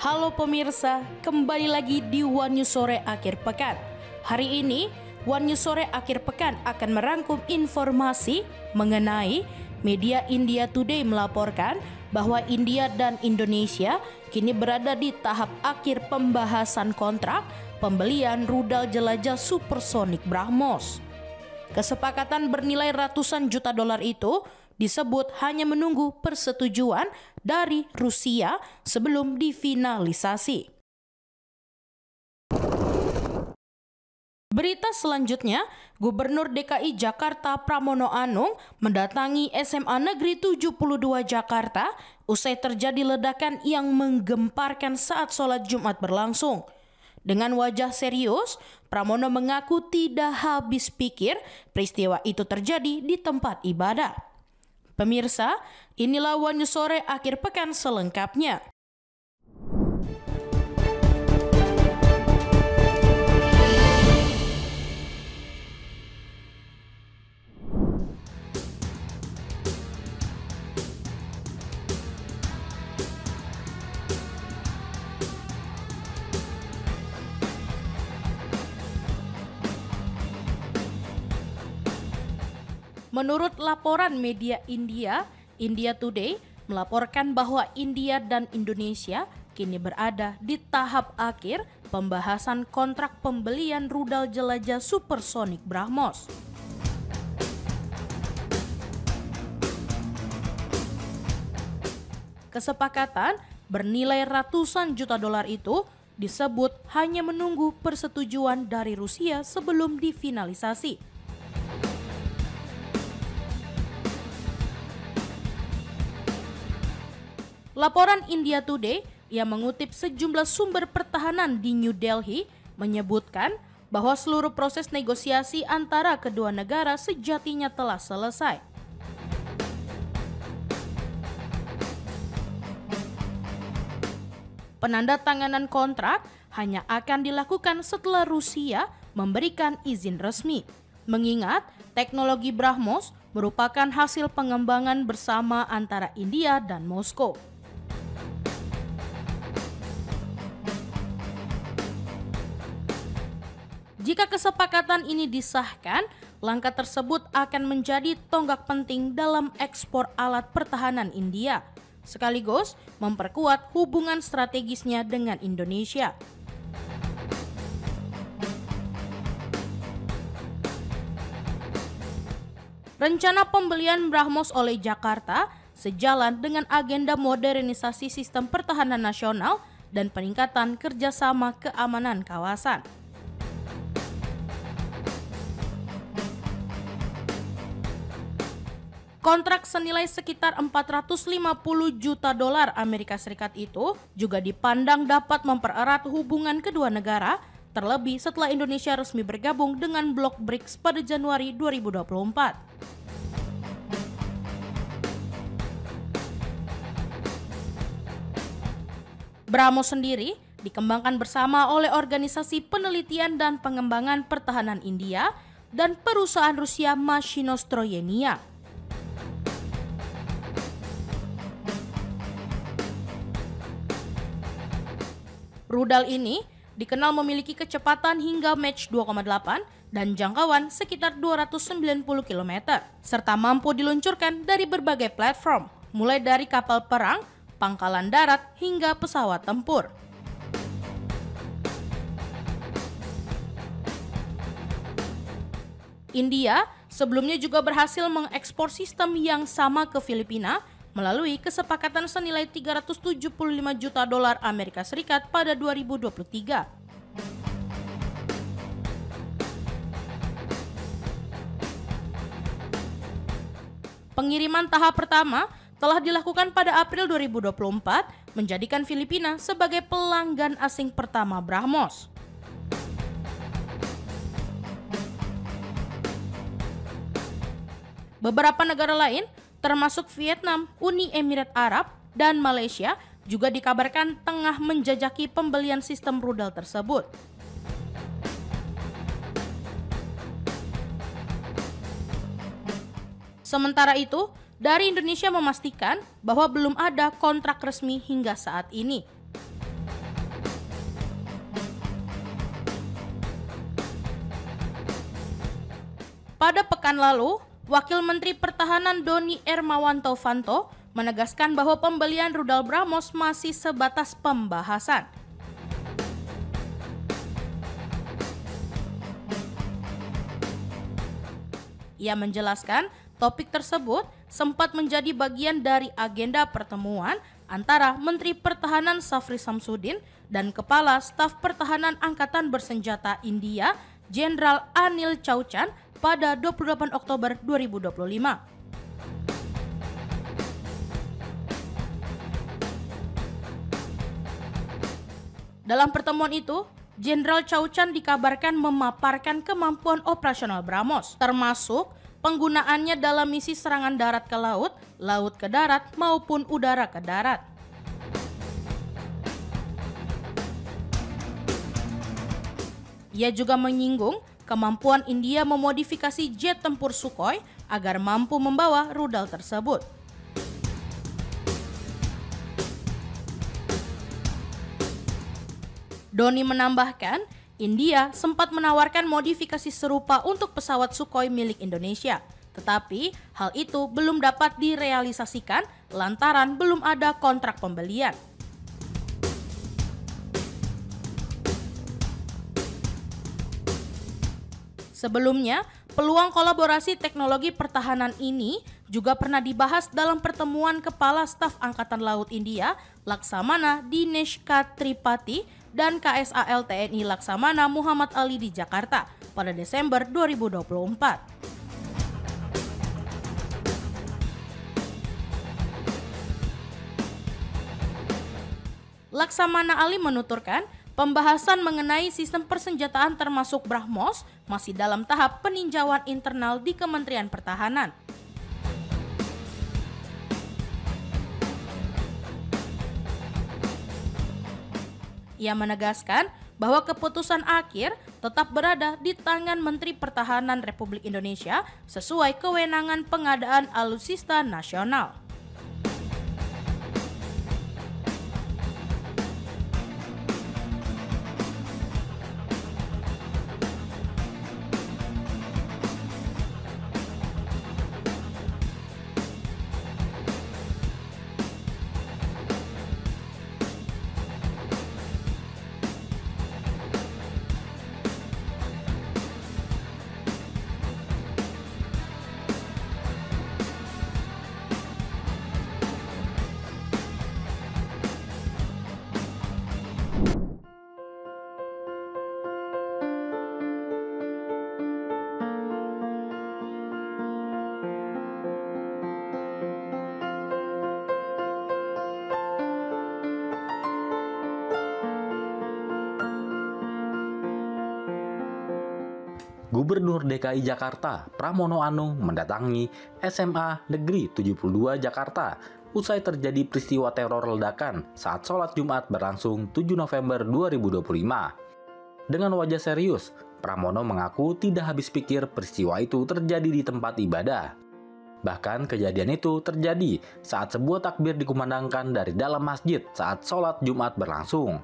Halo pemirsa, kembali lagi di One News Sore Akhir Pekan. Hari ini, One News Sore Akhir Pekan akan merangkum informasi mengenai media India Today melaporkan bahwa India dan Indonesia kini berada di tahap akhir pembahasan kontrak pembelian rudal jelajah supersonik BrahMos. Kesepakatan bernilai ratusan juta dolar itu disebut hanya menunggu persetujuan dari Rusia sebelum difinalisasi. Berita selanjutnya, Gubernur DKI Jakarta Pramono Anung mendatangi SMA Negeri 72 Jakarta usai terjadi ledakan yang menggemparkan saat sholat Jumat berlangsung. Dengan wajah serius, Pramono mengaku tidak habis pikir peristiwa itu terjadi di tempat ibadah. Pemirsa, inilah One News Sore Akhir Pekan selengkapnya. Menurut laporan media India, India Today melaporkan bahwa India dan Indonesia kini berada di tahap akhir pembahasan kontrak pembelian rudal jelajah supersonik BrahMos. Kesepakatan bernilai ratusan juta dolar itu disebut hanya menunggu persetujuan dari Rusia sebelum difinalisasi. Laporan India Today yang mengutip sejumlah sumber pertahanan di New Delhi menyebutkan bahwa seluruh proses negosiasi antara kedua negara sejatinya telah selesai. Penandatanganan kontrak hanya akan dilakukan setelah Rusia memberikan izin resmi, mengingat teknologi BrahMos merupakan hasil pengembangan bersama antara India dan Moskow. Jika kesepakatan ini disahkan, langkah tersebut akan menjadi tonggak penting dalam ekspor alat pertahanan India, sekaligus memperkuat hubungan strategisnya dengan Indonesia. Rencana pembelian BrahMos oleh Jakarta sejalan dengan agenda modernisasi sistem pertahanan nasional dan peningkatan kerjasama keamanan kawasan. Kontrak senilai sekitar 450 juta dolar Amerika Serikat itu juga dipandang dapat mempererat hubungan kedua negara, terlebih setelah Indonesia resmi bergabung dengan blok BRICS pada Januari 2024. BrahMos sendiri dikembangkan bersama oleh Organisasi Penelitian dan Pengembangan Pertahanan India dan perusahaan Rusia Mashinostroyenia. Rudal ini dikenal memiliki kecepatan hingga Mach 2,8 dan jangkauan sekitar 290 km, serta mampu diluncurkan dari berbagai platform, mulai dari kapal perang, pangkalan darat, hingga pesawat tempur. India sebelumnya juga berhasil mengekspor sistem yang sama ke Filipina melalui kesepakatan senilai 375 juta dolar Amerika Serikat pada 2023. Pengiriman tahap pertama telah dilakukan pada April 2024, menjadikan Filipina sebagai pelanggan asing pertama BrahMos. Beberapa negara lain termasuk Vietnam, Uni Emirat Arab, dan Malaysia juga dikabarkan tengah menjajaki pembelian sistem rudal tersebut. Sementara itu, dari Indonesia memastikan bahwa belum ada kontrak resmi hingga saat ini. Pada pekan lalu, Wakil Menteri Pertahanan Doni Hermawanto Fanto menegaskan bahwa pembelian rudal BrahMos masih sebatas pembahasan. Ia menjelaskan topik tersebut sempat menjadi bagian dari agenda pertemuan antara Menteri Pertahanan Safri Samsudin dan Kepala Staf Pertahanan Angkatan Bersenjata India, Jenderal Anil Chauchan pada 28 Oktober 2025. Dalam pertemuan itu, Jenderal Chauchan dikabarkan memaparkan kemampuan operasional BrahMos, termasuk penggunaannya dalam misi serangan darat ke laut, laut ke darat, maupun udara ke darat. Ia juga menyinggung kemampuan India memodifikasi jet tempur Sukhoi agar mampu membawa rudal tersebut. Doni menambahkan, India sempat menawarkan modifikasi serupa untuk pesawat Sukhoi milik Indonesia, tetapi hal itu belum dapat direalisasikan lantaran belum ada kontrak pembelian. Sebelumnya, peluang kolaborasi teknologi pertahanan ini juga pernah dibahas dalam pertemuan Kepala Staf Angkatan Laut India, Laksamana Dinesh K. Tripathi, dan KSAL TNI Laksamana Muhammad Ali di Jakarta pada Desember 2024. Laksamana Ali menuturkan, pembahasan mengenai sistem persenjataan termasuk BrahMos masih dalam tahap peninjauan internal di Kementerian Pertahanan. Ia menegaskan bahwa keputusan akhir tetap berada di tangan Menteri Pertahanan Republik Indonesia sesuai kewenangan pengadaan alutsista nasional. Gubernur DKI Jakarta Pramono Anung mendatangi SMA Negeri 72 Jakarta usai terjadi peristiwa teror ledakan saat sholat Jumat berlangsung 7 November 2025. Dengan wajah serius, Pramono mengaku tidak habis pikir peristiwa itu terjadi di tempat ibadah. Bahkan kejadian itu terjadi saat sebuah takbir dikumandangkan dari dalam masjid saat sholat Jumat berlangsung.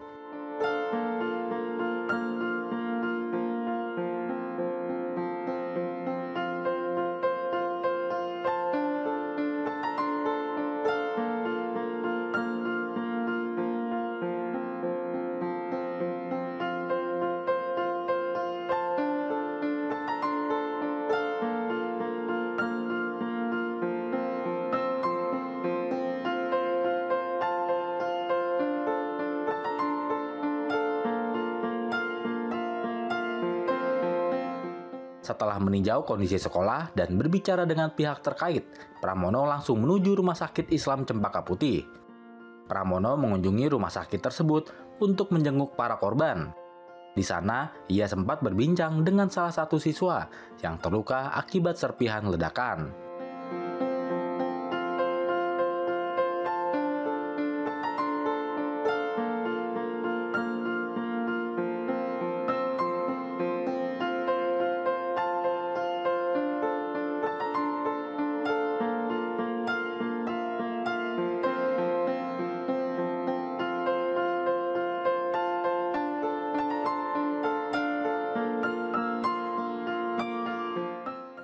Setelah meninjau kondisi sekolah dan berbicara dengan pihak terkait, Pramono langsung menuju Rumah Sakit Islam Cempaka Putih. Pramono mengunjungi rumah sakit tersebut untuk menjenguk para korban. Di sana, ia sempat berbincang dengan salah satu siswa yang terluka akibat serpihan ledakan.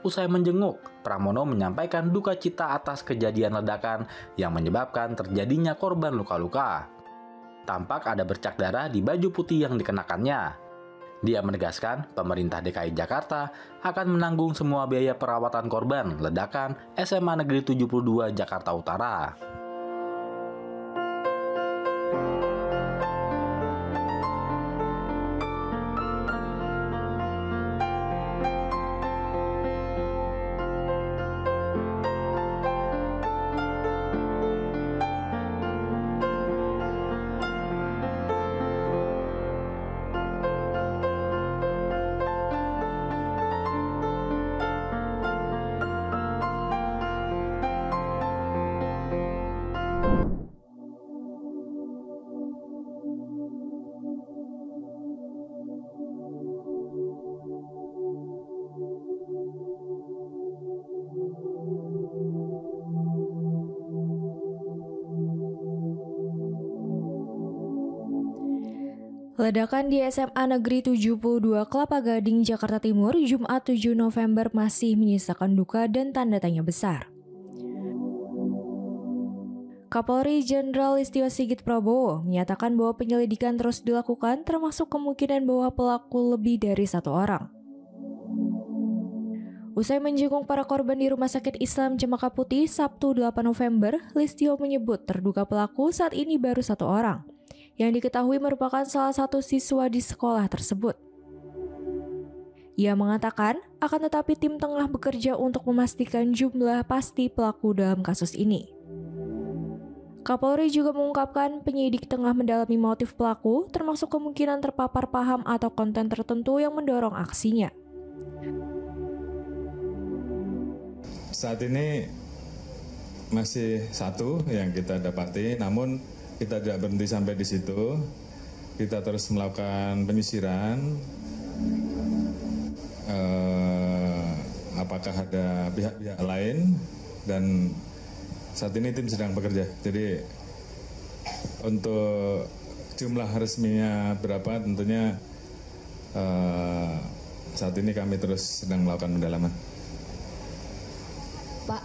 Usai menjenguk, Pramono menyampaikan duka cita atas kejadian ledakan yang menyebabkan terjadinya korban luka-luka. Tampak ada bercak darah di baju putih yang dikenakannya. Dia menegaskan pemerintah DKI Jakarta akan menanggung semua biaya perawatan korban ledakan SMA Negeri 72 Jakarta Utara. Ledakan di SMA Negeri 72 Kelapa Gading, Jakarta Timur, Jumat 7 November masih menyisakan duka dan tanda tanya besar. Kapolri Jenderal Listio Sigit Prabowo menyatakan bahwa penyelidikan terus dilakukan termasuk kemungkinan bahwa pelaku lebih dari satu orang. Usai menjenguk para korban di Rumah Sakit Islam Cempaka Putih Sabtu 8 November, Listio menyebut terduga pelaku saat ini baru satu orang, yang diketahui merupakan salah satu siswa di sekolah tersebut. Ia mengatakan, akan tetapi tim tengah bekerja untuk memastikan jumlah pasti pelaku dalam kasus ini. Kapolri juga mengungkapkan penyidik tengah mendalami motif pelaku, termasuk kemungkinan terpapar paham atau konten tertentu yang mendorong aksinya. Saat ini masih satu yang kita dapati, namun kita tidak berhenti sampai di situ. Kita terus melakukan penyisiran. Apakah ada pihak-pihak lain? Dan saat ini tim sedang bekerja. Jadi untuk jumlah resminya berapa tentunya saat ini kami terus sedang melakukan pendalaman. Pak.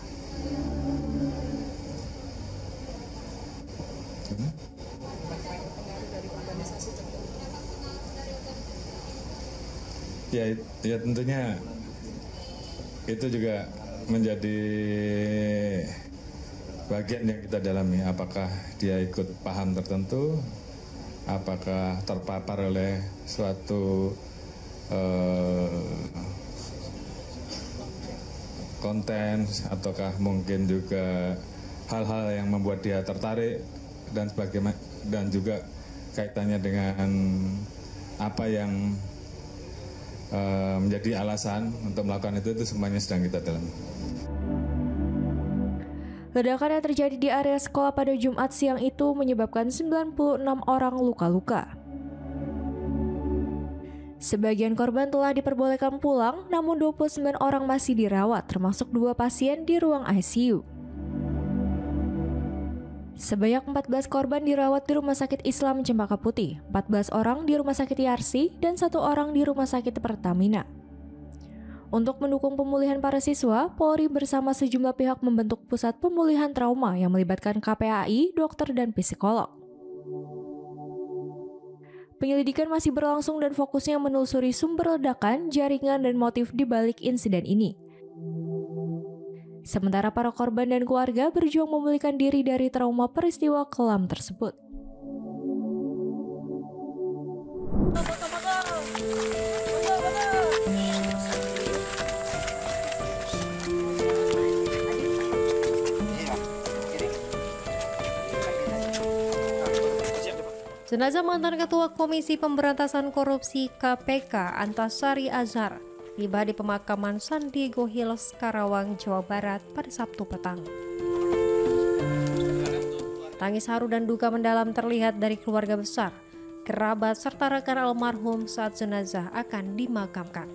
Ya tentunya itu juga menjadi bagian yang kita dalami. Apakah dia ikut paham tertentu, apakah terpapar oleh suatu konten, ataukah mungkin juga hal-hal yang membuat dia tertarik dan sebagainya, dan juga kaitannya dengan apa yang menjadi alasan untuk melakukan itu semuanya sedang kita dalami. Ledakan yang terjadi di area sekolah pada Jumat siang itu menyebabkan 96 orang luka-luka. Sebagian korban telah diperbolehkan pulang, namun 29 orang masih dirawat, termasuk 2 pasien di ruang ICU. Sebanyak 14 korban dirawat di Rumah Sakit Islam Cempaka Putih, 14 orang di Rumah Sakit Yarsi, dan 1 orang di Rumah Sakit Pertamina. Untuk mendukung pemulihan para siswa, Polri bersama sejumlah pihak membentuk pusat pemulihan trauma yang melibatkan KPAI, dokter, dan psikolog. Penyelidikan masih berlangsung dan fokusnya menelusuri sumber ledakan, jaringan, dan motif di balik insiden ini. Sementara para korban dan keluarga berjuang memulihkan diri dari trauma peristiwa kelam tersebut. Jenazah mantan Ketua Komisi Pemberantasan Korupsi KPK Antasari Azhar tiba di pemakaman San Diego Hills, Karawang, Jawa Barat pada Sabtu petang. Tangis haru dan duka mendalam terlihat dari keluarga besar, kerabat, serta rekan almarhum saat jenazah akan dimakamkan.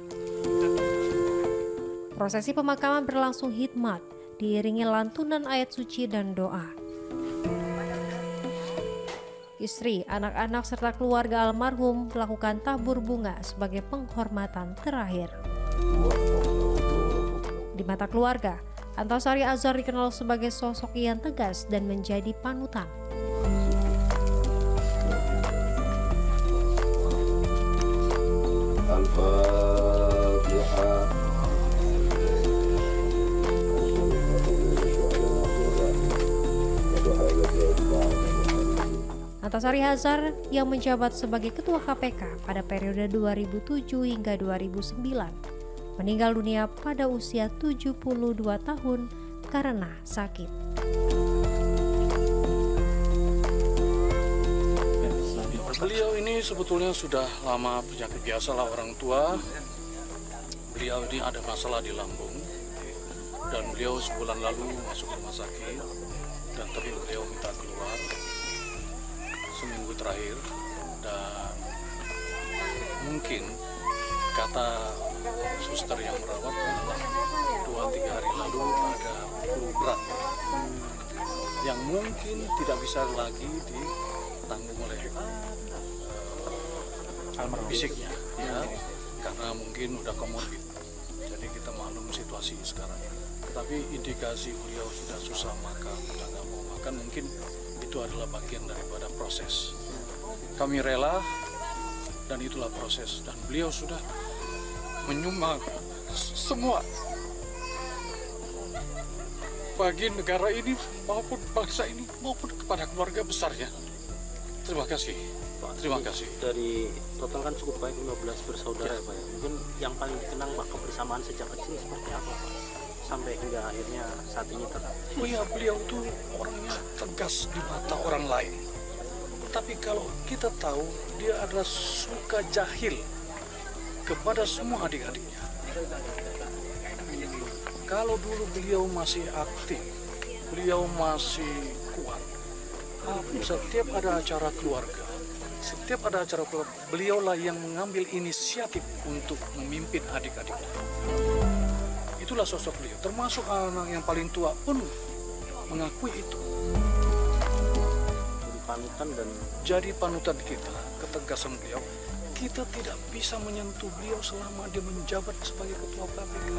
Prosesi pemakaman berlangsung hikmat, diiringi lantunan ayat suci dan doa. Istri, anak-anak, serta keluarga almarhum melakukan tabur bunga sebagai penghormatan terakhir. Di mata keluarga, Antasari Azhar dikenal sebagai sosok yang tegas dan menjadi panutan. Antasari Azhar yang menjabat sebagai Ketua KPK pada periode 2007 hingga 2009 meninggal dunia pada usia 72 tahun karena sakit. Beliau ini sebetulnya sudah lama penyakit biasa lah orang tua. Beliau ini ada masalah di lambung dan beliau sebulan lalu masuk rumah sakit dan tapi beliau minta keluar seminggu terakhir dan mungkin kata suster yang merawat adalah 2-3 hari lalu ada flu berat yang mungkin tidak bisa lagi ditanggung oleh fisiknya ya, karena mungkin udah komorbid. Jadi kita maklum situasi sekarang. Tapi indikasi beliau sudah susah makan, sudah nggak mau makan, mungkin itu adalah bagian daripada proses. Kami rela dan itulah proses. Dan beliau sudah menyumbang semua bagi negara ini maupun bangsa ini maupun kepada keluarga besarnya. Terima kasih. Terima kasih. Dari total kan cukup baik 15 bersaudara ya Pak ya. Mungkin yang paling dikenang Pak kebersamaan sejak kecil seperti apa Pak? Sampai hingga akhirnya saat ini tetap. Oh ya, beliau tuh orangnya tegas di mata orang lain. Tapi kalau kita tahu dia adalah suka jahil kepada semua adik-adiknya. Kalau dulu beliau masih aktif, beliau masih kuat. Setiap ada acara keluarga, beliaulah yang mengambil inisiatif untuk memimpin adik-adiknya. Itulah sosok beliau, termasuk anak yang paling tua pun mengakui itu. Jadi panutan kita, ketegasan beliau. Kita tidak bisa menyentuh beliau selama dia menjabat sebagai ketua KPK.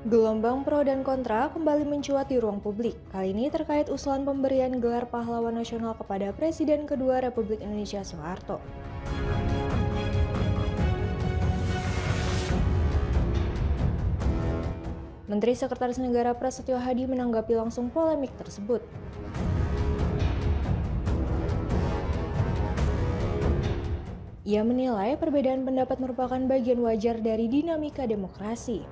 Gelombang pro dan kontra kembali mencuat di ruang publik. Kali ini terkait usulan pemberian gelar pahlawan nasional kepada Presiden kedua Republik Indonesia Soeharto. Menteri Sekretaris Negara Prasetyo Hadi menanggapi langsung polemik tersebut. Ia menilai perbedaan pendapat merupakan bagian wajar dari dinamika demokrasi.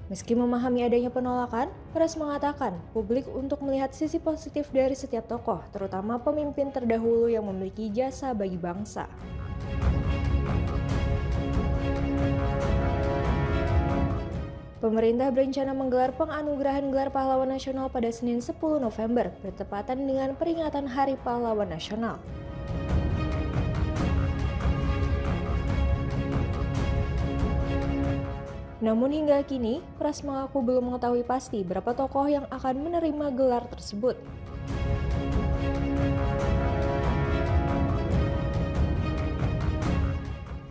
Meski memahami adanya penolakan, Pres mengatakan publik untuk melihat sisi positif dari setiap tokoh, terutama pemimpin terdahulu yang memiliki jasa bagi bangsa. Pemerintah berencana menggelar penganugerahan gelar pahlawan nasional pada Senin 10 November, bertepatan dengan peringatan Hari Pahlawan Nasional. Namun hingga kini, Pres mengaku belum mengetahui pasti berapa tokoh yang akan menerima gelar tersebut.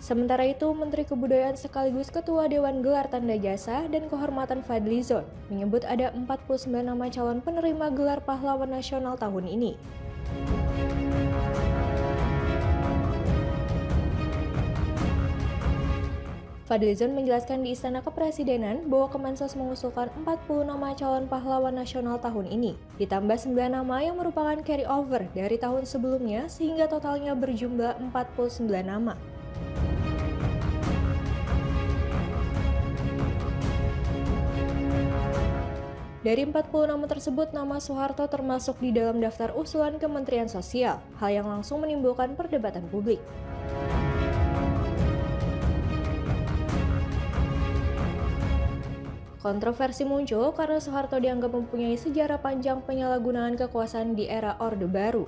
Sementara itu, Menteri Kebudayaan sekaligus Ketua Dewan Gelar Tanda Jasa dan Kehormatan Fadlizon menyebut ada 49 nama calon penerima gelar pahlawan nasional tahun ini. Fadlizon menjelaskan di Istana Kepresidenan bahwa Kemensos mengusulkan 40 nama calon pahlawan nasional tahun ini, ditambah 9 nama yang merupakan carry over dari tahun sebelumnya sehingga totalnya berjumlah 49 nama. Dari 40 nama tersebut, nama Soeharto termasuk di dalam daftar usulan Kementerian Sosial, hal yang langsung menimbulkan perdebatan publik. Kontroversi muncul karena Soeharto dianggap mempunyai sejarah panjang penyalahgunaan kekuasaan di era Orde Baru.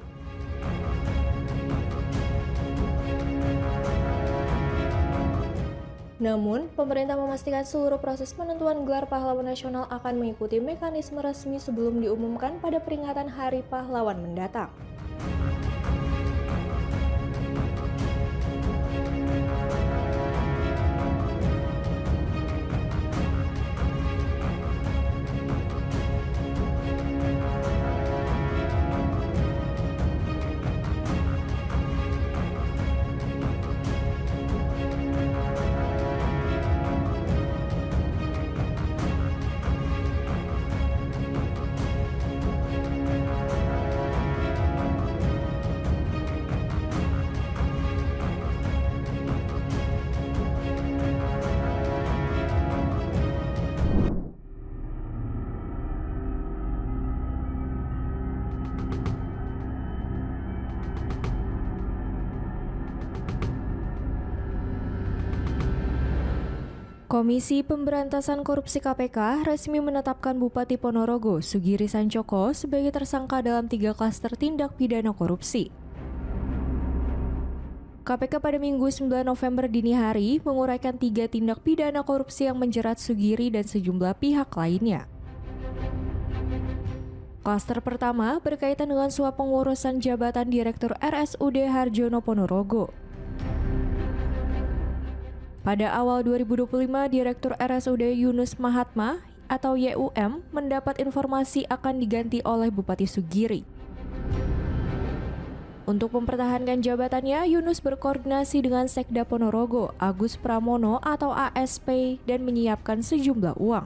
Namun, pemerintah memastikan seluruh proses penentuan gelar pahlawan nasional akan mengikuti mekanisme resmi sebelum diumumkan pada peringatan Hari Pahlawan mendatang. Komisi Pemberantasan Korupsi KPK resmi menetapkan Bupati Ponorogo, Sugiri Sancoko, sebagai tersangka dalam 3 klaster tindak pidana korupsi. KPK pada Minggu 9 November dini hari menguraikan 3 tindak pidana korupsi yang menjerat Sugiri dan sejumlah pihak lainnya. Klaster pertama berkaitan dengan suap pengurusan jabatan Direktur RSUD Harjono Ponorogo. Pada awal 2025, Direktur RSUD Yunus Mahatma atau YUM mendapat informasi akan diganti oleh Bupati Sugiri. Untuk mempertahankan jabatannya, Yunus berkoordinasi dengan Sekda Ponorogo, Agus Pramono atau ASP, dan menyiapkan sejumlah uang.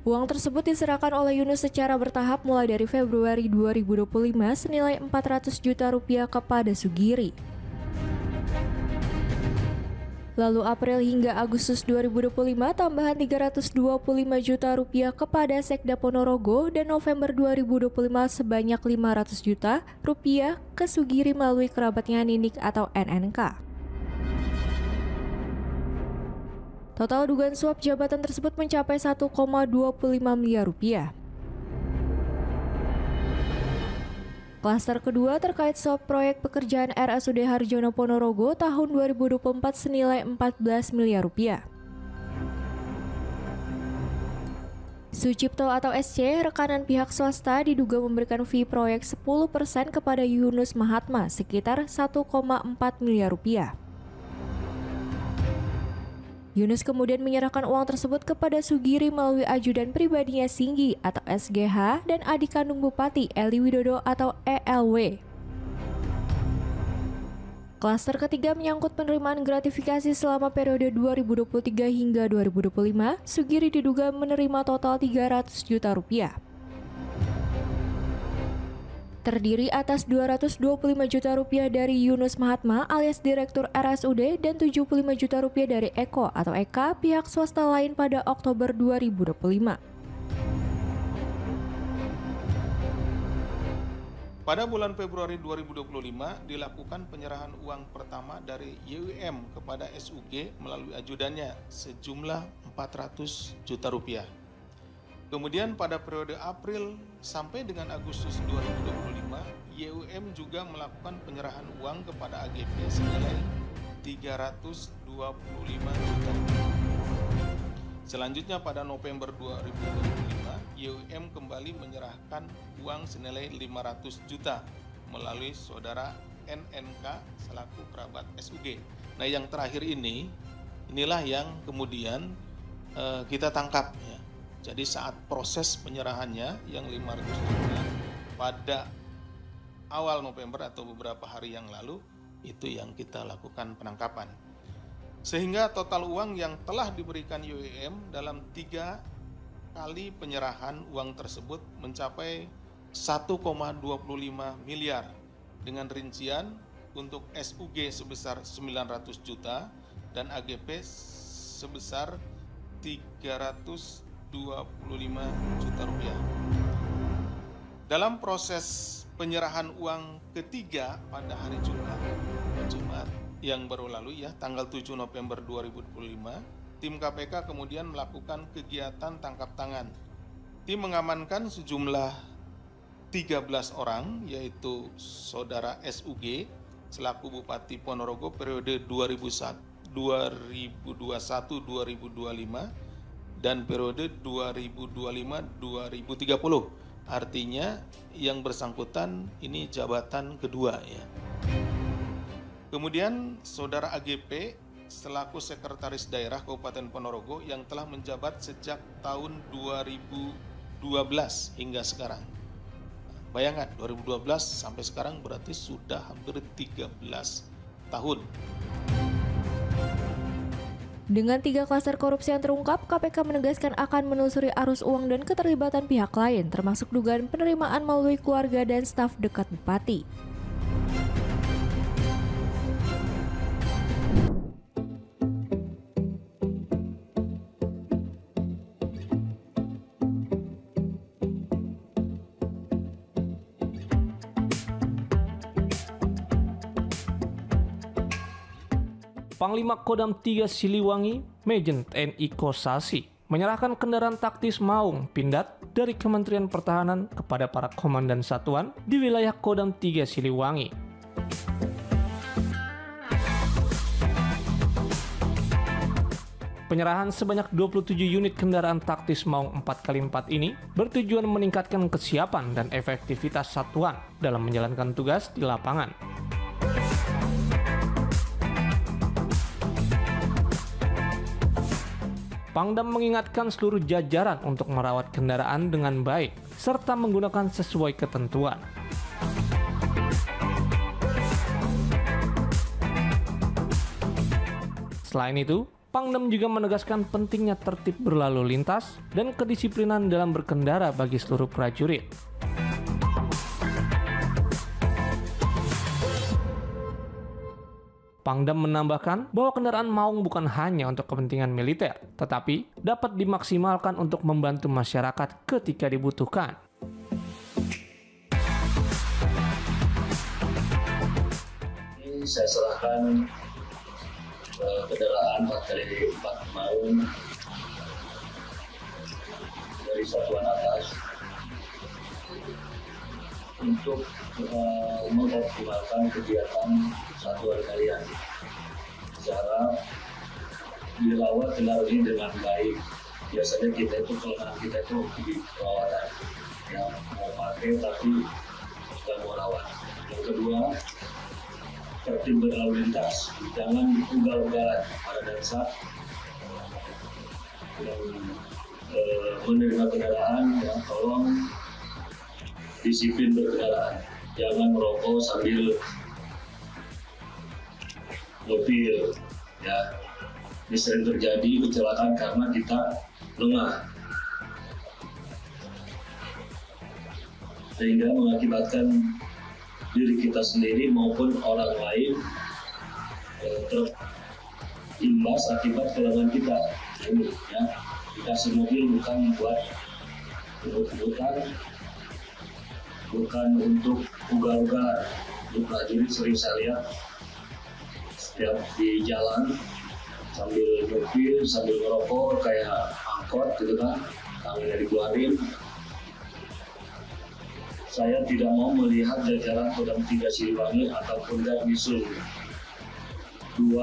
Uang tersebut diserahkan oleh Yunus secara bertahap mulai dari Februari 2025 senilai 400 juta rupiah kepada Sugiri. Lalu April hingga Agustus 2025 tambahan 325 juta rupiah kepada Sekda Ponorogo dan November 2025 sebanyak 500 juta rupiah ke Sugiri melalui kerabatnya Ninik atau NNK. Total dugaan suap jabatan tersebut mencapai 1,25 miliar rupiah. Klaster kedua terkait suap proyek pekerjaan RSUD Harjono Ponorogo tahun 2024 senilai 14 miliar rupiah. Sucipto atau SC, rekanan pihak swasta, diduga memberikan fee proyek 10% kepada Yunus Mahatma sekitar 1,4 miliar rupiah. Yunus kemudian menyerahkan uang tersebut kepada Sugiri melalui ajudan pribadinya Singgi atau SGH dan adik kandung Bupati Eli Widodo atau ELW. Klaster ketiga menyangkut penerimaan gratifikasi selama periode 2023 hingga 2025. Sugiri diduga menerima total 300 juta rupiah. Terdiri atas 225 juta rupiah dari Yunus Mahatma alias Direktur RSUD dan 75 juta rupiah dari Eko atau Eka pihak swasta lain pada Oktober 2025. Pada bulan Februari 2025 dilakukan penyerahan uang pertama dari YUM kepada SUG melalui ajudannya sejumlah 400 juta rupiah. Kemudian pada periode April sampai dengan Agustus 2025, YUM juga melakukan penyerahan uang kepada AGP senilai 325 juta. Selanjutnya pada November 2025, YUM kembali menyerahkan uang senilai 500 juta melalui saudara NNK selaku kerabat SUG. Nah, yang terakhir inilah yang kemudian kita tangkap ya. Jadi saat proses penyerahannya yang 500 juta pada awal November atau beberapa hari yang lalu, itu yang kita lakukan penangkapan. Sehingga total uang yang telah diberikan YUM dalam 3 kali penyerahan uang tersebut mencapai 1,25 miliar dengan rincian untuk SUG sebesar 900 juta dan AGP sebesar 325 juta rupiah. Dalam proses penyerahan uang ketiga pada hari Jumat yang baru lalu ya, tanggal 7 November 2025, tim KPK kemudian melakukan kegiatan tangkap tangan. Tim mengamankan sejumlah 13 orang, yaitu Saudara SUG selaku Bupati Ponorogo periode 2021-2025 dan periode 2025-2030. Artinya yang bersangkutan ini jabatan kedua ya. Kemudian Saudara AGP selaku Sekretaris Daerah Kabupaten Ponorogo yang telah menjabat sejak tahun 2012 hingga sekarang. Bayangkan 2012 sampai sekarang berarti sudah hampir 13 tahun. Dengan 3 klaster korupsi yang terungkap, KPK menegaskan akan menelusuri arus uang dan keterlibatan pihak lain, termasuk dugaan penerimaan melalui keluarga dan staf dekat Bupati. Panglima Kodam 3 Siliwangi, Majen TNI Kosasi, menyerahkan kendaraan taktis Maung Pindad dari Kementerian Pertahanan kepada para komandan satuan di wilayah Kodam 3 Siliwangi. Penyerahan sebanyak 27 unit kendaraan taktis Maung 4x4 ini bertujuan meningkatkan kesiapan dan efektivitas satuan dalam menjalankan tugas di lapangan. Pangdam mengingatkan seluruh jajaran untuk merawat kendaraan dengan baik, serta menggunakan sesuai ketentuan. Selain itu, Pangdam juga menegaskan pentingnya tertib berlalu lintas dan kedisiplinan dalam berkendara bagi seluruh prajurit. Pangdam menambahkan bahwa kendaraan Maung bukan hanya untuk kepentingan militer, tetapi dapat dimaksimalkan untuk membantu masyarakat ketika dibutuhkan. Ini saya serahkan kendaraan 4x4 Maung dari satuan atas untuk mengoptimalkan kegiatan satuan kalian. Cara dirawat kendaraan ini dengan baik. Biasanya kita itu kelemahan kita itu di perawatan, yang mau pakai tapi tidak mau rawat. Yang kedua, tertib berlalu lintas, jangan ugal-ugalan pada dasar yang menerima kendaraan, ya, tolong disiplin berkendaraan, jangan merokok sambil mobil, ya. Ini sering terjadi kecelakaan karena kita lengah, sehingga mengakibatkan diri kita sendiri maupun orang lain terimbas akibat kelalaian kita. Ini, ya, dikasih mobil bukan buat rebut-rebutan, bukan untuk ugal-ugalan. Untuk prajurit sering saya lihat setiap di jalan sambil mobil, sambil ngerokok kayak angkot gitu kan, tangannya dikeluarin. Saya tidak mau melihat jajaran Kodam 3 Siliwangi ataupun Garnisun 2.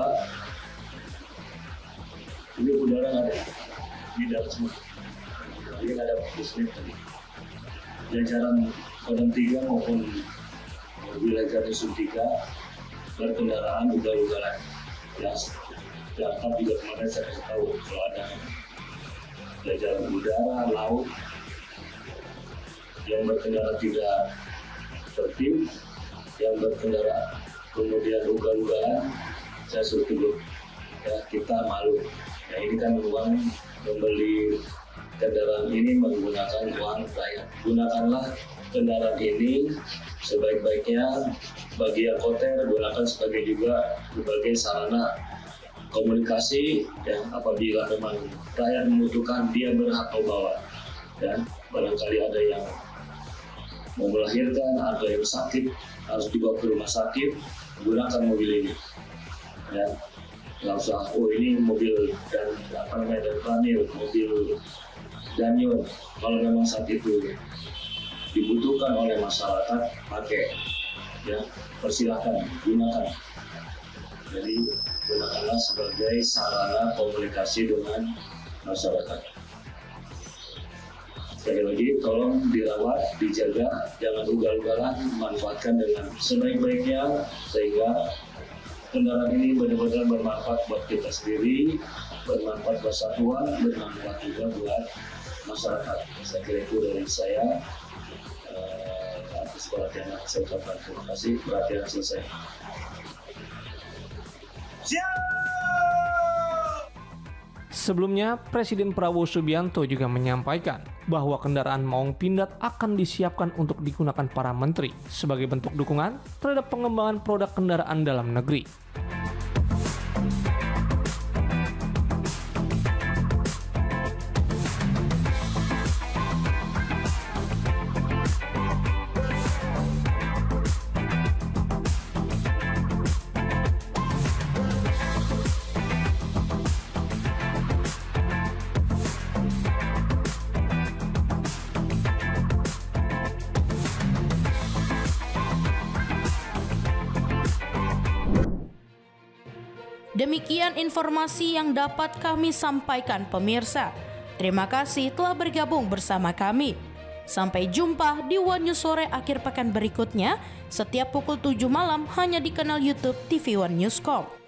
Ini udara nggak ada, di dalam semua. Ini ada bisnis tadi. Jajaran Kodam 3 maupun wilayah Garnisun 3 berkendaraan ugal-ugalan. Ya, Jakarta juga kemarin saya kasih tahu kalau ada jajaran udara, laut yang berkendara tidak tertib, yang berkendara kemudian ugal-ugalan, saya suruh dulu. Ya, kita malu. Ya, ini kan uang membeli kendaraan ini menggunakan uang rakyat. Gunakanlah kendaraan ini sebaik-baiknya. Bagi yang kotor, gunakan sebagai sarana komunikasi. Ya, apabila memang rakyat membutuhkan, dia berhak membawa. Ya, barangkali ada yang mau melahirkan, ada yang sakit, harus dibawa ke rumah sakit, gunakan mobil ini. Ya. nggak usah, oh ini mobil dan Ranil, mobil Danyon. Kalau memang saat itu dibutuhkan oleh masyarakat, pakai, ya persilahkan gunakan. Jadi gunakanlah sebagai sarana komunikasi dengan masyarakat. Sekali lagi, tolong dirawat, dijaga, jangan ugal-ugalan, manfaatkan dengan sebaik-baiknya sehingga kendaraan ini benar-benar bermanfaat buat kita sendiri, bermanfaat buat satuan, bermanfaat juga buat masyarakat. Saya kira itu dari saya. Atas perhatian saya ucapkan terima kasih. Perhatian selesai. Sebelumnya, Presiden Prabowo Subianto juga menyampaikan bahwa kendaraan Maung Pindad akan disiapkan untuk digunakan para menteri sebagai bentuk dukungan terhadap pengembangan produk kendaraan dalam negeri. Demikian informasi yang dapat kami sampaikan pemirsa. Terima kasih telah bergabung bersama kami. Sampai jumpa di One News Sore akhir pekan berikutnya setiap pukul 7 malam hanya di kanal YouTube TV One Newscom.